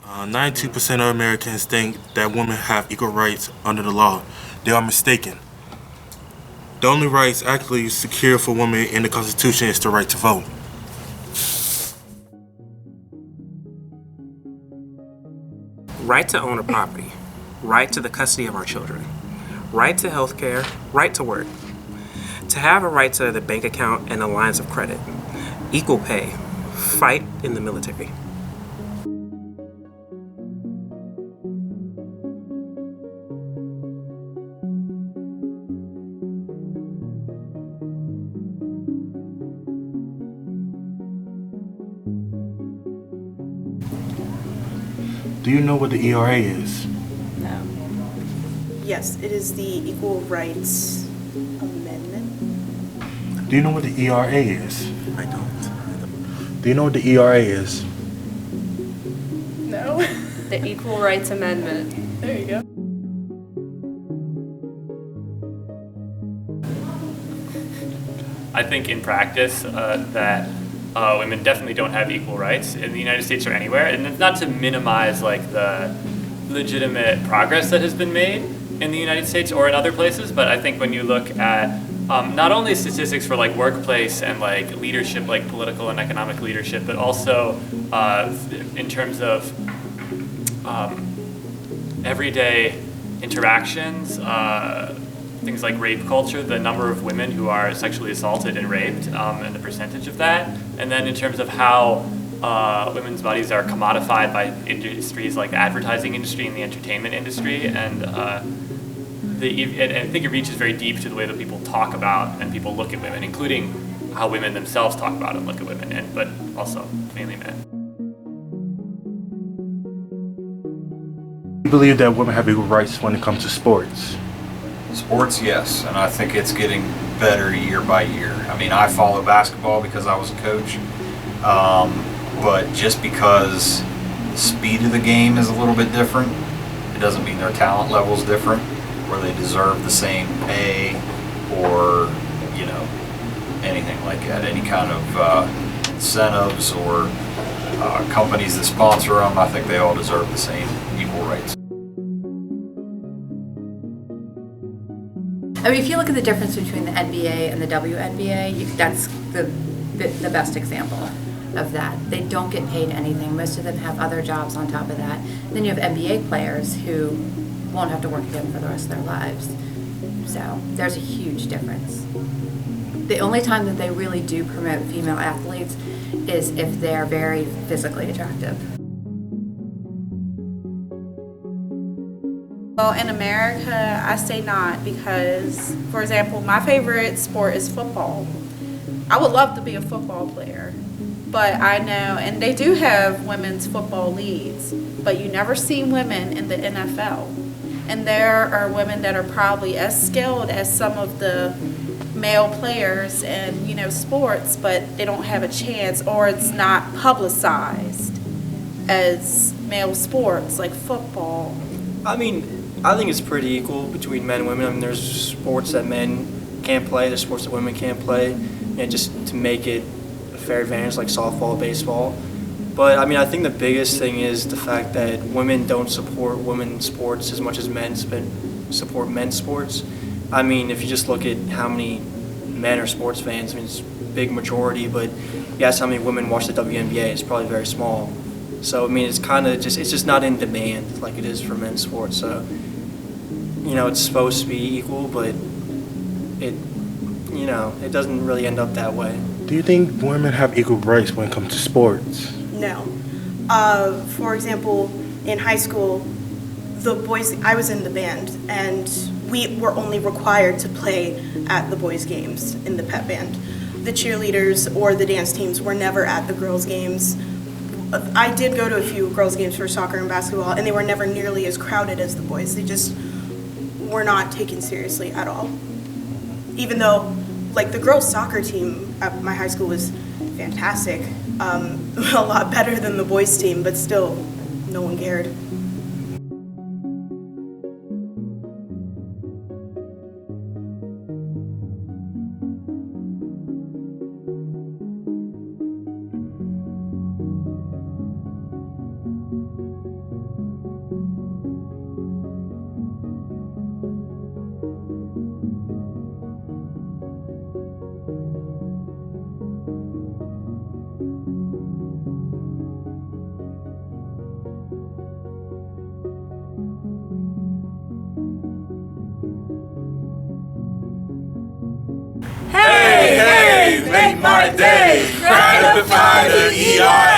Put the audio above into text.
92% of Americans think that women have equal rights under the law. They are mistaken. The only rights actually secured for women in the Constitution is the right to vote. Right to own a property, right to the custody of our children, right to health care, right to work, to have a right to the bank account and the lines of credit, equal pay, fight in the military. Do you know what the ERA is? No. Yes, it is the Equal Rights Amendment. Do you know what the ERA is? I don't. Do you know what the ERA is? No. The Equal Rights Amendment. There you go. I think in practice that women definitely don't have equal rights in the United States or anywhere, and it's not to minimize like the legitimate progress that has been made in the United States or in other places, but I think when you look at not only statistics for like workplace and like leadership, like political and economic leadership, but also in terms of everyday interactions, things like rape culture, the number of women who are sexually assaulted and raped, and the percentage of that. And then in terms of how women's bodies are commodified by industries like the advertising industry and the entertainment industry. And I think it reaches very deep to the way that people talk about and people look at women, including how women themselves talk about and look at women, but also mainly men. Do you believe that women have equal rights when it comes to sports? Sports, yes, and I think it's getting better year by year. I mean, I follow basketball because I was a coach, but just because the speed of the game is a little bit different, it doesn't mean their talent level is different, or they deserve the same pay, or anything like that. Any kind of incentives or companies that sponsor them, I think they all deserve the same equal rights. I mean, if you look at the difference between the NBA and the WNBA, that's the best example of that. They don't get paid anything. Most of them have other jobs on top of that. Then you have NBA players who won't have to work again for the rest of their lives. So there's a huge difference. The only time that they really do promote female athletes is if they're very physically attractive. Well, in America, I say not because, for example, my favorite sport is football. I would love to be a football player, but I know, and they do have women's football leagues, but you never see women in the NFL. And there are women that are probably as skilled as some of the male players in, sports, but they don't have a chance, or it's not publicized as male sports like football. I think it's pretty equal between men and women. I mean, there's sports that men can't play, there's sports that women can't play, and just to make it a fair advantage, like softball, baseball. But I think the biggest thing is the fact that women don't support women's sports as much as men support men's sports. If you just look at how many men are sports fans, it's a big majority, but you ask how many women watch the WNBA, it's probably very small. So it's kind of it's just not in demand like it is for men's sports. So it's supposed to be equal, but it doesn't really end up that way. Do you think women have equal rights when it comes to sports? No. For example, in high school, the boys, I was in the band, and we were only required to play at the boys' games in the pep band. The cheerleaders or the dance teams were never at the girls' games. I did go to a few girls' games for soccer and basketball, and they were never nearly as crowded as the boys. They just were not taken seriously at all. Even though, the girls' soccer team at my high school was fantastic, a lot better than the boys' team, but still, no one cared. that day. Gratify the ER